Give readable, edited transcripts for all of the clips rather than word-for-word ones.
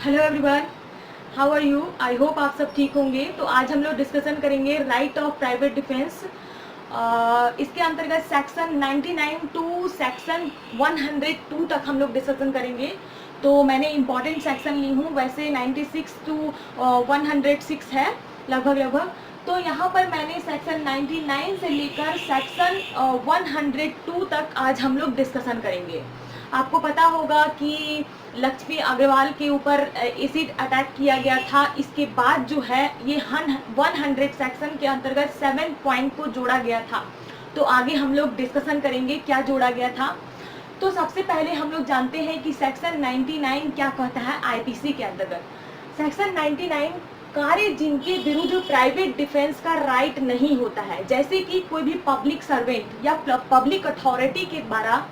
Hello everyone, how are you. I hope आप सब ठीक होंगे। तो आज हम लोग डिस्कशन करेंगे राइट ऑफ प्राइवेट डिफेंस। इसके अंतर्गत सेक्शन 99 टू सेक्शन 102 तक हम लोग डिस्कशन करेंगे। तो मैंने इम्पॉर्टेंट सेक्शन ली हूँ, वैसे 96 टू 106 है लगभग। तो यहाँ पर मैंने सेक्शन 99 से लेकर सेक्शन 102 तक आज हम लोग डिस्कशन करेंगे। आपको पता होगा कि लक्ष्मी अग्रवाल के ऊपर एसिड अटैक किया गया था। इसके बाद जो है ये 100 सेक्शन के अंतर्गत 7 पॉइंट को जोड़ा गया था। तो आगे हम लोग डिस्कशन करेंगे क्या जोड़ा गया था। तो सबसे पहले हम लोग जानते हैं कि सेक्शन 99 क्या कहता है आईपीसी के अंतर्गत। सेक्शन 99 कार्य जिनके विरुद्ध प्राइवेट डिफेंस का राइट नहीं होता है, जैसे कि कोई भी पब्लिक सर्वेंट या पब्लिक अथॉरिटी के द्वारा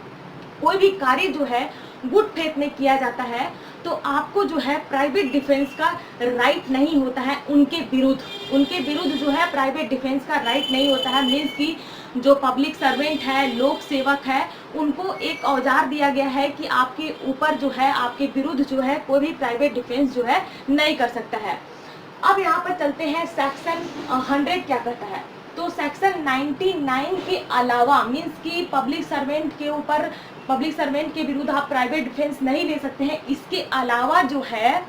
कोई भी कार्य जो है गुड फेथ में किया जाता है, तो आपको जो है प्राइवेट डिफेंस का राइट नहीं होता है। उनके विरुद्ध जो है प्राइवेट डिफेंस का राइट नहीं होता है। मीन्स कि जो पब्लिक सर्वेंट है, लोक सेवक है, उनको एक औजार दिया गया है कि आपके ऊपर जो है, आपके विरुद्ध जो है कोई भी प्राइवेट डिफेंस जो है नहीं कर सकता है। अब यहाँ पर चलते हैं सेक्शन 100 क्या कहता है। तो सेक्शन 99 के अलावा मीन्स कि पब्लिक सर्वेंट के विरुद्ध आप प्राइवेट डिफेंस नहीं ले सकते हैं। इसके अलावा जो है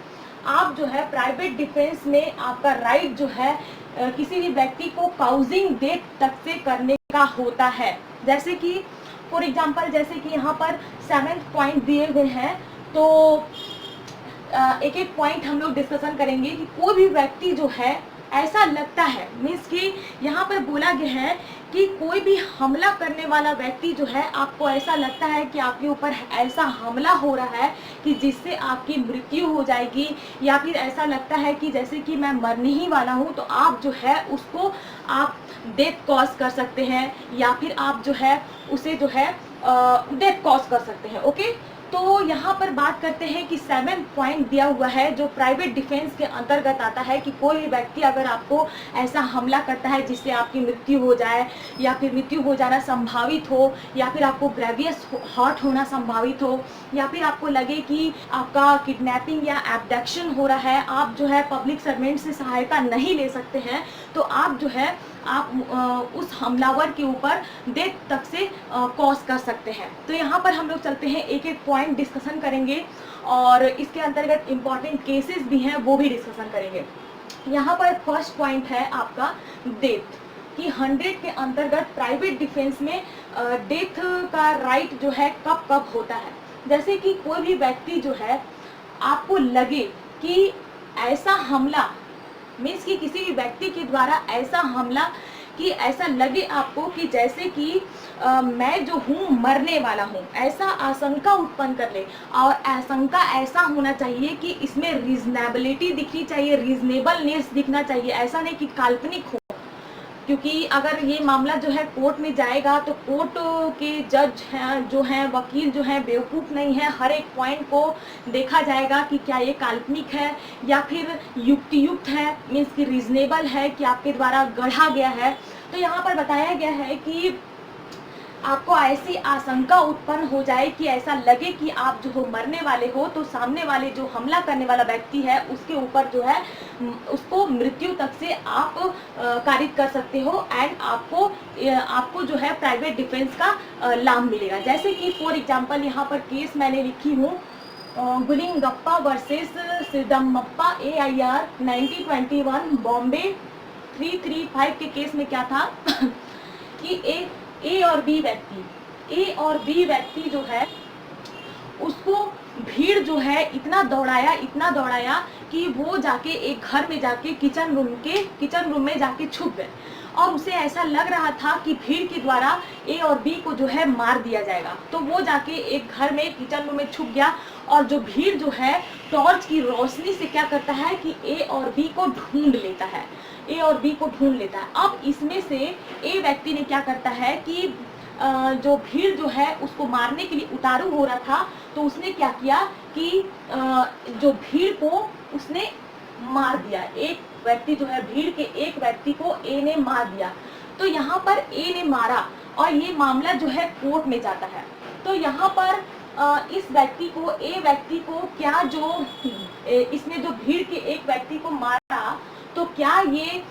आप जो है प्राइवेट डिफेंस में आपका राइट जो है किसी भी व्यक्ति को काउजिंग डेथ तक से करने का होता है। जैसे कि फॉर एग्जांपल, जैसे कि यहाँ पर 7th पॉइंट दिए हुए हैं, तो एक एक पॉइंट हम लोग डिस्कशन करेंगे कि कोई भी व्यक्ति जो है ऐसा लगता है, मीन्स कि यहाँ पर बोला गया है कि कोई भी हमला करने वाला व्यक्ति जो है, आपको ऐसा लगता है कि आपके ऊपर ऐसा हमला हो रहा है कि जिससे आपकी मृत्यु हो जाएगी, या फिर ऐसा लगता है कि जैसे कि मैं मरने ही वाला हूँ, तो आप जो है उसको आप डेथ कॉज कर सकते हैं, या फिर आप जो है उसे जो है डेथ कॉज कर सकते हैं। ओके, तो यहाँ पर बात करते हैं कि 7 पॉइंट दिया हुआ है जो प्राइवेट डिफेंस के अंतर्गत आता है कि कोई व्यक्ति अगर आपको ऐसा हमला करता है जिससे आपकी मृत्यु हो जाए, या फिर मृत्यु हो जाना संभावित हो, या फिर आपको ग्रेवियस हर्ट होना संभावित हो, या फिर आपको लगे कि आपका किडनैपिंग या एब्डक्शन हो रहा है, आप जो है पब्लिक सर्वेंट से सहायता नहीं ले सकते हैं, तो आप जो है आप उस हमलावर के ऊपर डेथ तक से कॉज कर सकते हैं। तो यहाँ पर हम लोग चलते हैं, एक एक पॉइंट डिस्कशन करेंगे और इसके अंतर्गत इम्पॉर्टेंट केसेस भी हैं वो भी डिस्कशन करेंगे। यहाँ पर फर्स्ट पॉइंट है आपका डेथ कि 100 के अंतर्गत प्राइवेट डिफेंस में डेथ का राइट जो है कब कब होता है। जैसे कि कोई भी व्यक्ति जो है आपको लगे कि ऐसा हमला, मीन्स कि किसी भी व्यक्ति के द्वारा ऐसा हमला कि ऐसा लगे आपको कि जैसे कि मैं जो हूँ मरने वाला हूँ, ऐसा आशंका उत्पन्न कर ले। और आशंका ऐसा होना चाहिए कि इसमें रीजनेबिलिटी दिखनी चाहिए, रीजनेबलनेस दिखना चाहिए, ऐसा नहीं कि काल्पनिक हो। क्योंकि अगर ये मामला जो है कोर्ट में जाएगा तो कोर्ट के जज हैं जो हैं, वकील जो हैं, बेवकूफ़ नहीं है। हर एक पॉइंट को देखा जाएगा कि क्या ये काल्पनिक है या फिर युक्तियुक्त है, मीन्स कि रीजनेबल है, कि आपके द्वारा गढ़ा गया है। तो यहाँ पर बताया गया है कि आपको ऐसी आशंका उत्पन्न हो जाए कि ऐसा लगे कि आप जो हो मरने वाले हो, तो सामने वाले जो हमला करने वाला व्यक्ति है उसके ऊपर जो है उसको मृत्यु तक से आप कारित कर सकते हो, एंड आपको जो है प्राइवेट डिफेंस का लाभ मिलेगा। जैसे कि फॉर एग्जांपल यहाँ पर केस मैंने लिखी हूँ, गुलिंगप्पा वर्सेस सिदम्मप्पा AIR 1921 बॉम्बे 335 के केस में क्या था कि ए और बी व्यक्ति जो है उसको भीड़ जो है इतना दौड़ाया कि वो जाके एक घर में जाके किचन रूम में जाके छुप गए, और उसे ऐसा लग रहा था कि भीड़ के द्वारा ए और बी को जो है मार दिया जाएगा। तो वो जाके एक घर में किचन रूम में छुप गया, और जो भीड़ जो है टॉर्च की रोशनी से क्या करता है कि ए और बी को ढूंढ लेता है। अब इसमें से ए व्यक्ति ने क्या करता है कि जो भीड़ जो है उसको मारने के लिए उतारू हो रहा था, तो उसने क्या किया कि जो भीड़ को उसने मार दिया। एक व्यक्ति जो है, भीड़ के एक व्यक्ति को ए ने मार दिया। तो यहाँ पर ए ने मारा और ये मामला जो है कोर्ट में जाता है। तो यहाँ पर इस व्यक्ति को, ए व्यक्ति को क्या जो इसने जो भीड़ के एक व्यक्ति को मारा, तो क्या ये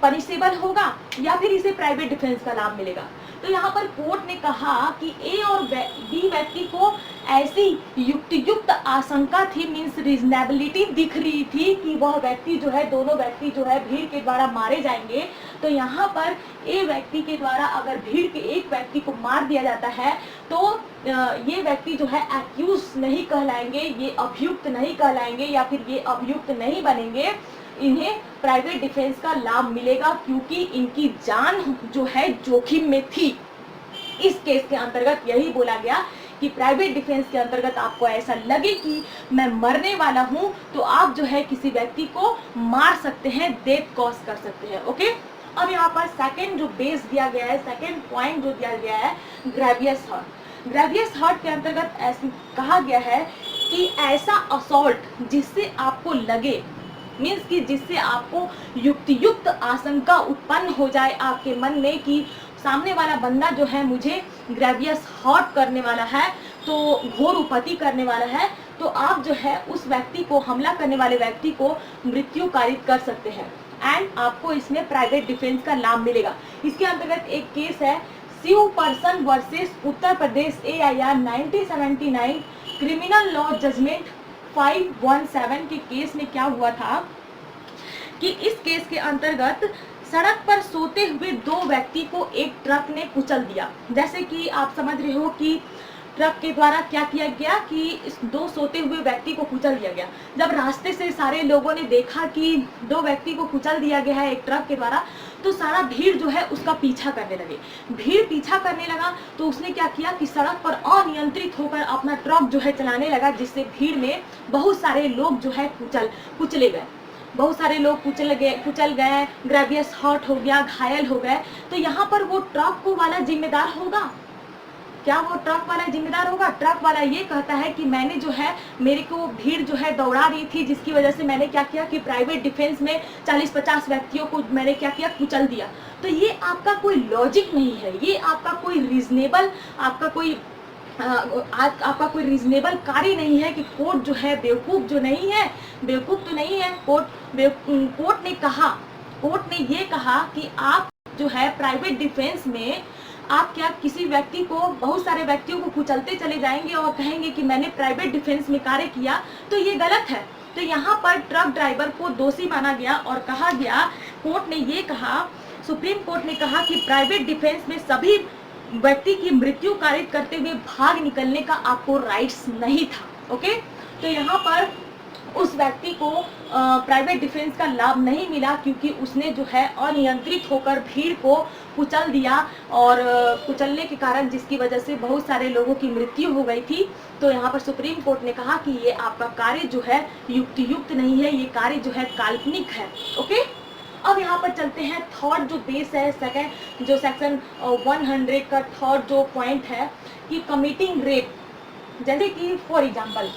पनिशेबल होगा या फिर इसे प्राइवेट डिफेंस का लाभ मिलेगा। तो यहाँ पर कोर्ट ने कहा कि ए और बी व्यक्ति को ऐसी युक्त आशंका थी, मीन्स रीजनेबिलिटी दिख रही थी कि वह व्यक्ति जो है, दोनों व्यक्ति जो है भीड़ के द्वारा मारे जाएंगे। तो यहाँ पर ए व्यक्ति के द्वारा अगर भीड़ के एक व्यक्ति को मार दिया जाता है तो ये व्यक्ति जो है एक्यूज नहीं कहलाएंगे, ये अभियुक्त नहीं कहलाएंगे या फिर ये अभियुक्त नहीं बनेंगे, इन्हें प्राइवेट डिफेंस का लाभ मिलेगा क्योंकि इनकी जान जो है जोखिम में थी। इस केस के अंतर्गत यही बोला गया कि प्राइवेट डिफेंस के अंतर्गत आपको ऐसा लगे कि मैं मरने वाला हूं तो आप जो है किसी व्यक्ति को मार सकते हैं, डेथ कॉज कर सकते हैं। ओके, अब यहाँ पर सेकंड जो बेस दिया गया है, सेकंड पॉइंट जो दिया गया है, ग्रेवियस हर्ट। ग्रेवियस हर्ट के अंतर्गत ऐसा कहा गया है कि ऐसा असॉल्ट जिससे आपको लगे, मीन्स कि जिससे आपको युक्त आशंका उत्पन्न हो जाए आपके मन में कि सामने वाला बंदा जो है मुझे ग्रेवियस हर्ट करने वाला है, तो घोर उपति करने वाला है, तो आप जो है उस व्यक्ति को, हमला करने वाले व्यक्ति को मृत्यु कारित कर सकते हैं एंड आपको इसमें प्राइवेट डिफेंस का लाभ मिलेगा। इसके अंतर्गत एक केस है Shiv person versus Uttar Pradesh AIR 1979 criminal law judgement 517 के केस में क्या हुआ था कि इस केस के अंतर्गत सड़क पर सोते हुए दो व्यक्ति को एक ट्रक ने कुचल दिया। जैसे कि आप समझ रहे हो कि ट्रक के द्वारा क्या किया गया कि इस दो सोते हुए व्यक्ति को कुचल दिया गया। जब रास्ते से सारे लोगों ने देखा कि दो व्यक्ति को कुचल दिया गया है एक ट्रक के द्वारा, तो सारा भीड़ जो है उसका पीछा करने लगे। भीड़ पीछा करने लगा तो उसने क्या किया कि सड़क पर अनियंत्रित होकर अपना ट्रक जो है चलाने लगा, जिससे भीड़ में बहुत सारे लोग जो है कुचले गए, बहुत सारे लोग कुचल गए, ग्रेवियस हर्ट हो गया, घायल हो गए। तो यहाँ पर वो ट्रक को वाला जिम्मेदार होगा क्या? वो ट्रक वाला जिम्मेदार होगा? ट्रक वाला ये कहता है कि मैंने जो है, मेरे को भीड़ जो है दौड़ा रही थी, जिसकी वजह से मैंने क्या किया कि प्राइवेट डिफेंस में 40-50 व्यक्तियों को मैंने क्या किया, कुचल दिया। तो ये आपका कोई लॉजिक नहीं है, ये आपका कोई रीजनेबल, आपका कोई रीजनेबल कार्य नहीं है कि कोर्ट जो है बेवकूफ तो नहीं है। कोर्ट ने ये कहा कि आप जो है प्राइवेट डिफेंस में आप क्या किसी व्यक्ति को, बहुत सारे व्यक्तियों को कुचलते चले जाएंगे और कहेंगे कि मैंने प्राइवेट डिफेंस में कार्य किया, तो ये गलत है। तो यहाँ पर ट्रक ड्राइवर को दोषी माना गया और कहा गया, कोर्ट ने ये कहा, सुप्रीम कोर्ट ने कहा कि प्राइवेट डिफेंस में सभी व्यक्ति की मृत्यु कारित करते हुए भाग निकलने का आपको राइट्स नहीं था। ओके, तो यहाँ पर उस व्यक्ति को प्राइवेट डिफेंस का लाभ नहीं मिला क्योंकि उसने जो है अनियंत्रित होकर भीड़ को कुचल दिया और कुचलने के कारण जिसकी वजह से बहुत सारे लोगों की मृत्यु हो गई थी। तो यहाँ पर सुप्रीम कोर्ट ने कहा कि ये आपका कार्य जो है युक्त नहीं है, ये कार्य जो है काल्पनिक है। ओके, अब यहाँ पर चलते हैं थर्ड जो बेस है, सेकंड जो सेक्शन 100 का थर्ड जो पॉइंट है कि कमिटिंग रेप। जैसे कि फॉर एग्जाम्पल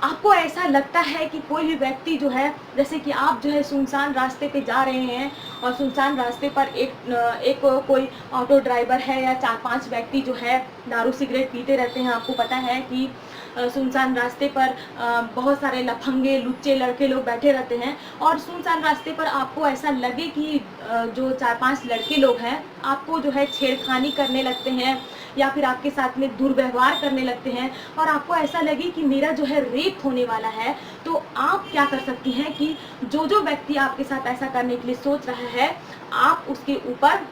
आपको ऐसा लगता है कि कोई भी व्यक्ति जो है, जैसे कि आप जो है सुनसान रास्ते पे जा रहे हैं और सुनसान रास्ते पर एक कोई ऑटो ड्राइवर है या 4-5 व्यक्ति जो है दारू सिगरेट पीते रहते हैं। आपको पता है कि सुनसान रास्ते पर बहुत सारे लफंगे लुच्चे लड़के लोग बैठे रहते हैं और सुनसान रास्ते पर आपको ऐसा लगे कि जो 4-5 लड़के लोग हैं आपको जो है छेड़खानी करने लगते हैं या फिर आपके साथ में दुर्व्यवहार करने लगते हैं और आपको ऐसा लगे कि मेरा जो है रेप होने वाला है, तो आप क्या कर सकती हैं कि जो व्यक्ति आपके साथ ऐसा करने के लिए सोच रहा है, आप उसके ऊपर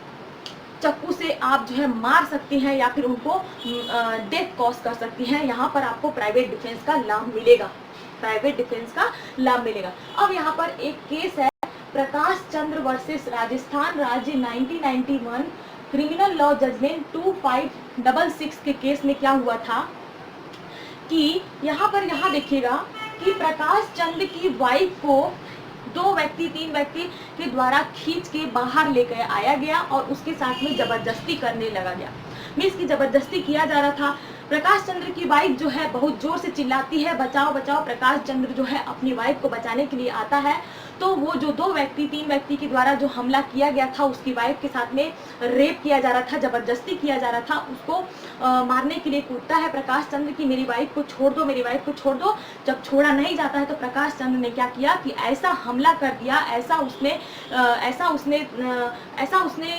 चाकू से आप जो है मार सकती हैं या फिर उनको डेथ कॉज कर सकती हैं। यहाँ पर आपको प्राइवेट डिफेंस का लाभ मिलेगा। अब यहाँ पर एक केस है प्रकाश चंद्र वर्सेस राजस्थान राज्य 1991 क्रिमिनल लॉ जजमेंट 2566 के केस में क्या हुआ था कि यहाँ देखिएगा कि प्रकाश चंद्र की वाइफ को 2-3 व्यक्ति के द्वारा खींच के बाहर लेकर आया गया और उसके साथ में जबरदस्ती करने लगा गया। मीन्स की जबरदस्ती किया जा रहा था। प्रकाश चंद्र की वाइफ जो है बहुत जोर से चिल्लाती है, बचाओ बचाओ। प्रकाश चंद्र जो है अपनी वाइफ को बचाने के लिए आता है तो वो जो 3 व्यक्ति के द्वारा जो हमला किया गया था, उसकी वाइफ के साथ में रेप किया जा रहा था, जबरदस्ती किया जा रहा था, उसको मारने के लिए कूदता है प्रकाश चंद्र की मेरी वाइफ को छोड़ दो, मेरी वाइफ को छोड़ दो। जब छोड़ा नहीं जाता है तो प्रकाश चंद्र ने क्या किया कि ऐसा हमला कर दिया, ऐसा उसने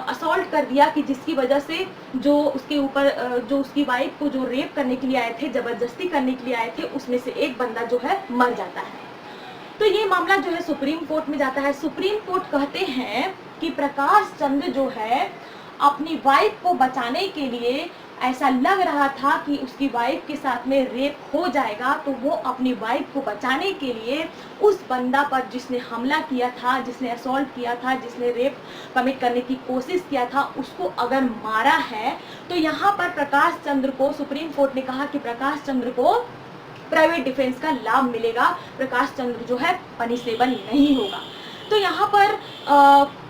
असॉल्ट कर दिया कि जिसकी वजह से जो उसके ऊपर जो उसकी वाइफ को जो रेप करने के लिए आए थे, जबरदस्ती करने के लिए आए थे, उसमें से एक बंदा जो है मर जाता है। तो ये मामला जो है सुप्रीम कोर्ट में जाता है। सुप्रीम कोर्ट कहते हैं कि प्रकाश चंद्र जो है अपनी वाइफ को बचाने के लिए, ऐसा लग रहा था कि उसकी वाइफ के साथ में रेप हो जाएगा, तो वो अपनी वाइफ को बचाने के लिए उस बंदा पर जिसने हमला किया था, जिसने असॉल्ट किया था, जिसने रेप कमिट करने की कोशिश किया था, उसको अगर मारा है तो यहाँ पर प्रकाश चंद्र को, सुप्रीम कोर्ट ने कहा कि प्रकाश चंद्र को प्राइवेट डिफेंस का लाभ मिलेगा, प्रकाश चंद्र जो है पनिशेबल नहीं होगा। तो यहाँ पर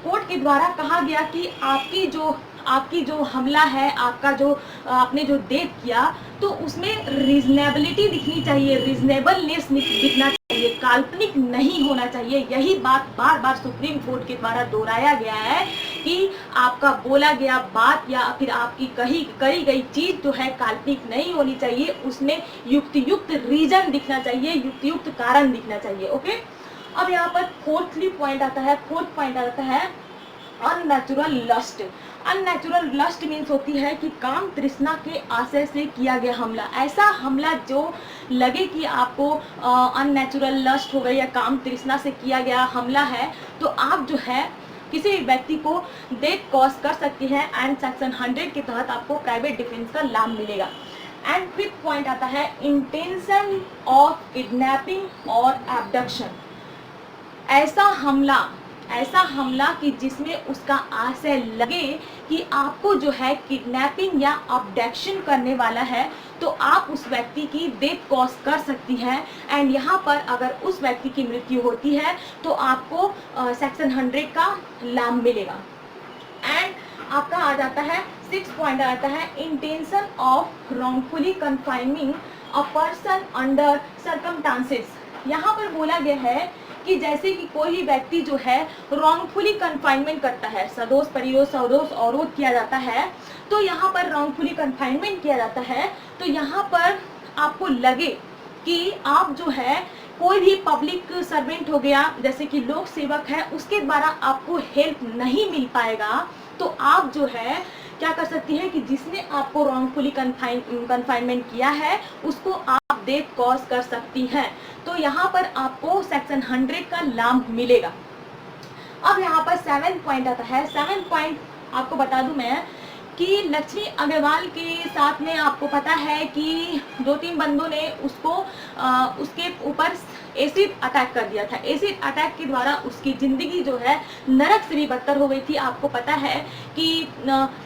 कोर्ट के द्वारा कहा गया कि आपकी जो हमला है, आपका जो आपने जो डेथ किया, तो उसमें रीजनेबिलिटी दिखनी चाहिए, रीजनेबलनेस दिखना चाहिए, काल्पनिक नहीं होना चाहिए। यही बात बार बार सुप्रीम कोर्ट के द्वारा दोहराया गया है कि आपका बोला गया बात या फिर आपकी करी गई चीज जो है काल्पनिक नहीं होनी चाहिए, उसमें युक्त रीजन दिखना चाहिए, युक्त कारण दिखना चाहिए। ओके, अब यहाँ पर फोर्थ पॉइंट आता है unnatural lust. Unnatural lust means होती है कि काम तृष्णा के आशय से किया गया हमला। ऐसा हमला जो लगे कि आपको अननेचुरल लस्ट हो गई या काम तृष्णा से किया गया हमला है, तो आप जो है किसी भी व्यक्ति को डेथ कॉज कर सकती है एंड सेक्शन 100 के तहत आपको प्राइवेट डिफेंस का लाभ मिलेगा। एंड फिफ्थ पॉइंट आता है इंटेंशन ऑफ किडनैपिंग और एब्डक्शन। ऐसा हमला कि जिसमें उसका आशय लगे कि आपको जो है किडनैपिंग या अबडक्शन करने वाला है, तो आप उस व्यक्ति की डेथ कॉज कर सकती हैं। एंड यहाँ पर अगर उस व्यक्ति की मृत्यु होती है तो आपको सेक्शन 100 का लाभ मिलेगा। एंड आपका आ जाता है 6 पॉइंट आता है intention of wrongfully confining a person under circumstances. यहाँ पर बोला गया है कि जैसे कि कोई भी व्यक्ति जो है रॉन्गफुली कन्फाइनमेंट करता है, सदोष परिरोध सदोष अवरोध किया जाता है, तो यहाँ पर रॉन्गफुली कन्फाइनमेंट किया जाता है, तो यहाँ पर आपको लगे कि आप जो है कोई भी पब्लिक सर्वेंट हो गया, जैसे कि लोक सेवक है, उसके द्वारा आपको हेल्प नहीं मिल पाएगा, तो आप जो है क्या कर सकती है कि जिसने आपको रॉन्गफुली कन्फाइनमेंट किया है उसको आप डेथ कॉज कर सकती हैं। तो यहाँ पर आपको सेक्शन 100 का लाभ मिलेगा। अब यहाँ पर 7 पॉइंट आता है। 7 पॉइंट आपको बता दूं मैं कि लक्ष्मी अग्रवाल के साथ में आपको पता है कि 2-3 बंदों ने उसके ऊपर एसिड अटैक कर दिया था। एसिड अटैक के द्वारा उसकी जिंदगी जो है नरक से भी बदतर हो गई थी। आपको पता है कि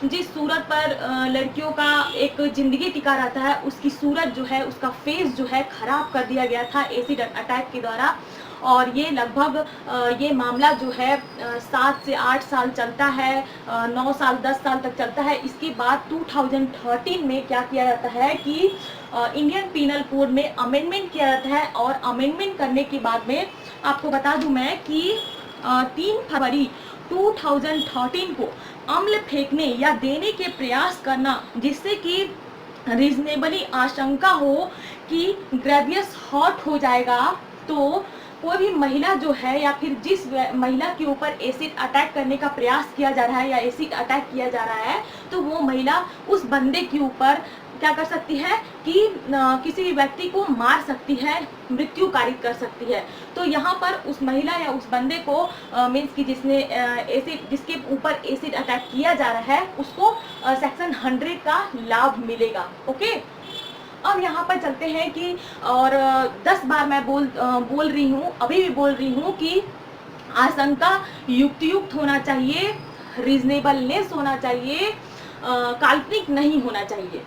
जिस सूरत पर लड़कियों का एक जिंदगी टिका रहता है, उसकी सूरत जो है, उसका फेस जो है खराब कर दिया गया था एसिड अटैक के द्वारा। और ये लगभग ये मामला जो है 7 से 8 साल चलता है, 9 साल 10 साल तक चलता है। इसके बाद 2013 में क्या किया जाता है कि इंडियन पीनल कोड में अमेंडमेंट किया जाता है, और अमेंडमेंट करने के बाद में आपको बता दूं मैं कि 3 फरवरी 2013 को अम्ल फेंकने या देने के प्रयास करना जिससे कि रीजनेबली आशंका हो कि ग्रेवियस हर्ट हो जाएगा, तो कोई भी महिला जो है या फिर जिस महिला के ऊपर एसिड अटैक करने का प्रयास किया जा रहा है या एसिड अटैक किया जा रहा है, तो वो महिला उस बंदे के ऊपर क्या कर सकती है कि किसी भी व्यक्ति को मार सकती है, मृत्यु कारित कर सकती है। तो यहाँ पर उस महिला या उस बंदे को मीन्स कि जिसके ऊपर एसिड अटैक किया जा रहा है उसको सेक्शन 100 का लाभ मिलेगा। ओके, अब यहाँ पर चलते हैं कि और 10 बार मैं बोल रही हूँ, अभी भी बोल रही हूँ कि आशंका युक्त होना चाहिए, रीजनेबलनेस होना चाहिए, काल्पनिक नहीं होना चाहिए।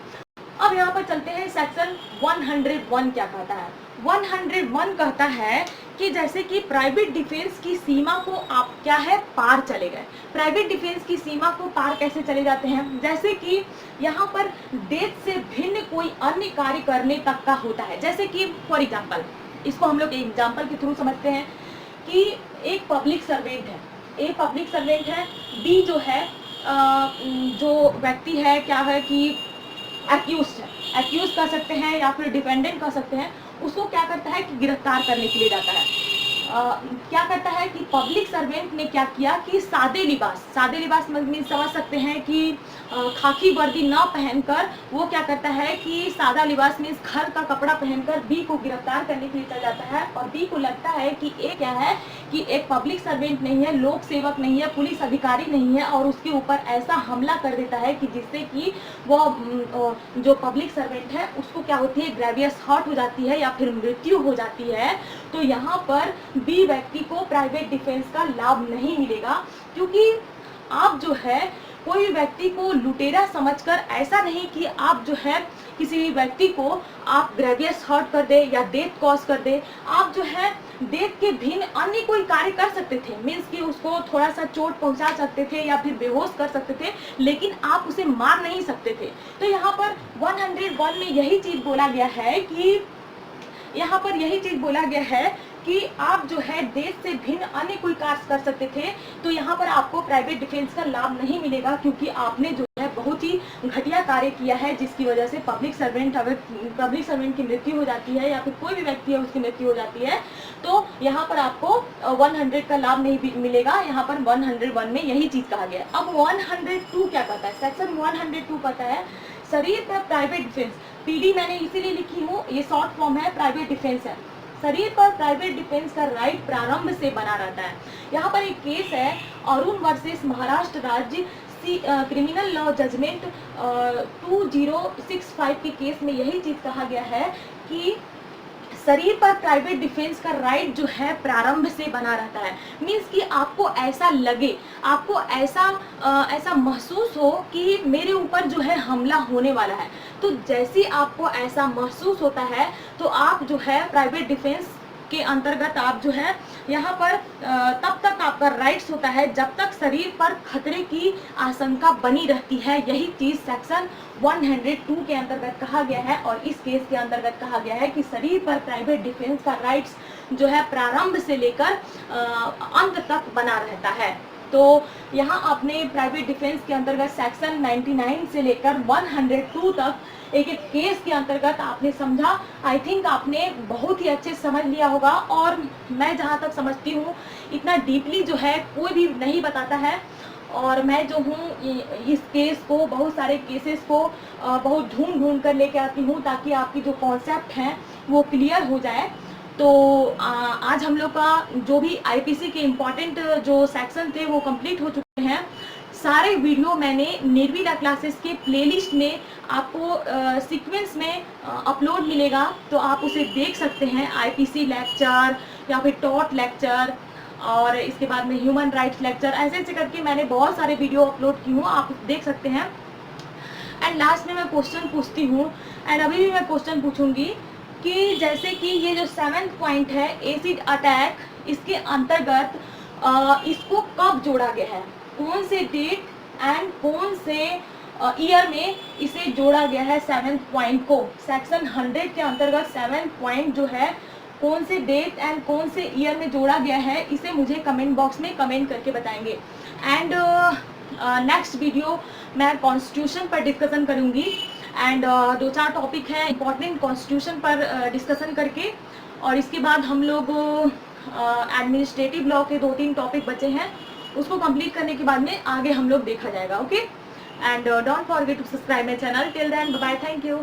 अब यहाँ पर चलते हैं सेक्शन 101 क्या कहता है। 101 कहता है कि जैसे कि प्राइवेट डिफेंस की सीमा को आप क्या है पार चले गए। प्राइवेट डिफेंस की सीमा को पार कैसे चले जाते हैं, जैसे कि यहाँ पर डेथ से भिन्न कोई अन्य कार्य करने तक का होता है। जैसे कि फॉर एग्जाम्पल, इसको हम लोग एग्जाम्पल के थ्रू समझते हैं कि एक पब्लिक सर्वेंट है, ए पब्लिक सर्वेंट है, बी जो है जो व्यक्ति है क्या है कि एक्यूज्ड है, एक्यूज कर सकते हैं या फिर डिपेंडेंट कर सकते हैं, उसको क्या करता है कि गिरफ्तार करने के लिए जाता है। क्या करता है कि पब्लिक सर्वेंट ने क्या किया कि सादे लिबास मीन समझ सकते हैं कि खाकी वर्दी ना पहनकर वो क्या करता है कि सादा लिबास मीन्स घर का कपड़ा पहनकर बी को गिरफ्तार करने के लिए चला जाता है। और बी को लगता है कि एक क्या है कि एक पब्लिक सर्वेंट नहीं है, लोक सेवक नहीं है, पुलिस अधिकारी नहीं है, और उसके ऊपर ऐसा हमला कर देता है कि जिससे कि वो जो पब्लिक सर्वेंट है उसको क्या होती है, ग्रेवियस हर्ट हो जाती है या फिर मृत्यु हो जाती है। तो यहाँ पर बी व्यक्ति को प्राइवेट डिफेंस का लाभ नहीं मिलेगा, क्योंकि आप जो है कोई व्यक्ति को लुटेरा समझकर ऐसा नहीं कि आप जो है किसी भी व्यक्ति को आप ग्रेवियस हर्ट कर दे या डेथ कॉज कर दे। आप जो है डेथ के भिन्न अन्य कोई कार्य कर सकते थे, मीन्स कि उसको थोड़ा सा चोट पहुंचा सकते थे या फिर बेहोश कर सकते थे, लेकिन आप उसे मार नहीं सकते थे। तो यहाँ पर 101 में यही चीज बोला गया है कि यहाँ पर यही चीज बोला गया है कि आप जो है देश से भिन्न अन्य कोई कार्य कर सकते थे। तो यहाँ पर आपको प्राइवेट डिफेंस का लाभ नहीं मिलेगा, क्योंकि आपने जो है बहुत ही घटिया कार्य किया है, जिसकी वजह से पब्लिक सर्वेंट की मृत्यु हो जाती है या फिर कोई भी व्यक्ति है उसकी मृत्यु हो जाती है। तो यहाँ पर आपको 100 का लाभ नहीं मिलेगा। यहाँ पर 101 में यही चीज कहा गया है। अब 102 क्या कहता है, सेक्शन 102 कहता है शरीर पर प्राइवेट डिफेंस, पीडी मैंने इसीलिए लिखी हूँ, ये शॉर्ट फॉर्म है, प्राइवेट डिफेंस है। शरीर पर प्राइवेट डिफेंस का राइट प्रारंभ से बना रहता है। यहाँ पर एक केस है अरुण वर्सेस महाराष्ट्र राज्य क्रिमिनल लॉ जजमेंट 2065 के केस में यही चीज कहा गया है कि शरीर पर प्राइवेट डिफेंस का राइट जो है प्रारंभ से बना रहता है। मीन्स कि आपको ऐसा लगे, आपको ऐसा महसूस हो कि मेरे ऊपर जो है हमला होने वाला है, तो जैसे आपको ऐसा महसूस होता है तो आप जो है प्राइवेट डिफेंस के अंतर्गत आप जो है यहाँ पर तब तक आपका राइट्स होता है जब तक शरीर पर खतरे की आशंका बनी रहती है। यही चीज सेक्शन 102 के अंतर्गत कहा गया है, और इस केस के अंतर्गत कहा गया है कि शरीर पर प्राइवेट डिफेंस का राइट्स जो है प्रारंभ से लेकर अंत तक बना रहता है। तो यहाँ आपने प्राइवेट डिफेंस के अंतर्गत सेक्शन 99 से लेकर 102 तक एक एक केस के अंतर्गत आपने समझा। आई थिंक आपने बहुत ही अच्छे समझ लिया होगा, और मैं जहाँ तक समझती हूँ इतना डीपली जो है कोई भी नहीं बताता है। और मैं जो हूँ इस केस को, बहुत सारे केसेस को बहुत ढूंढ कर लेके आती हूँ ताकि आपकी जो कॉन्सेप्ट हैं वो क्लियर हो जाए। तो आज हम लोग का जो भी आईपीसी के इम्पोर्टेंट जो सेक्शन थे वो कंप्लीट हो चुके हैं। सारे वीडियो मैंने निर्विदा क्लासेस के प्लेलिस्ट में आपको सीक्वेंस में अपलोड मिलेगा, तो आप उसे देख सकते हैं। आईपीसी लेक्चर या फिर टॉट लेक्चर, और इसके बाद में ह्यूमन राइट्स लेक्चर, ऐसे ऐसे करके मैंने बहुत सारे वीडियो अपलोड की हूँ, आप देख सकते हैं। एंड लास्ट में मैं क्वेश्चन पूछती हूँ, एंड अभी भी मैं क्वेश्चन पूछूंगी कि जैसे कि ये जो 7th पॉइंट है एसिड अटैक, इसके अंतर्गत इसको कब जोड़ा गया है, कौन से डेट एंड कौन से ईयर में इसे जोड़ा गया है 7th पॉइंट को। सेक्शन 100 के अंतर्गत 7th पॉइंट जो है कौन से डेट एंड कौन से ईयर में जोड़ा गया है, इसे मुझे कमेंट बॉक्स में कमेंट करके बताएंगे। एंड नेक्स्ट वीडियो मैं कॉन्स्टिट्यूशन पर डिस्कशन करूंगी, एंड 2-4 टॉपिक है इम्पोर्टेंट कॉन्स्टिट्यूशन पर डिस्कशन करके, और इसके बाद हम लोग एडमिनिस्ट्रेटिव लॉ के 2-3 टॉपिक बचे हैं, उसको कंप्लीट करने के बाद में आगे हम लोग देखा जाएगा। Okay, and don't forget to subscribe my channel. Till then bye bye, thank you.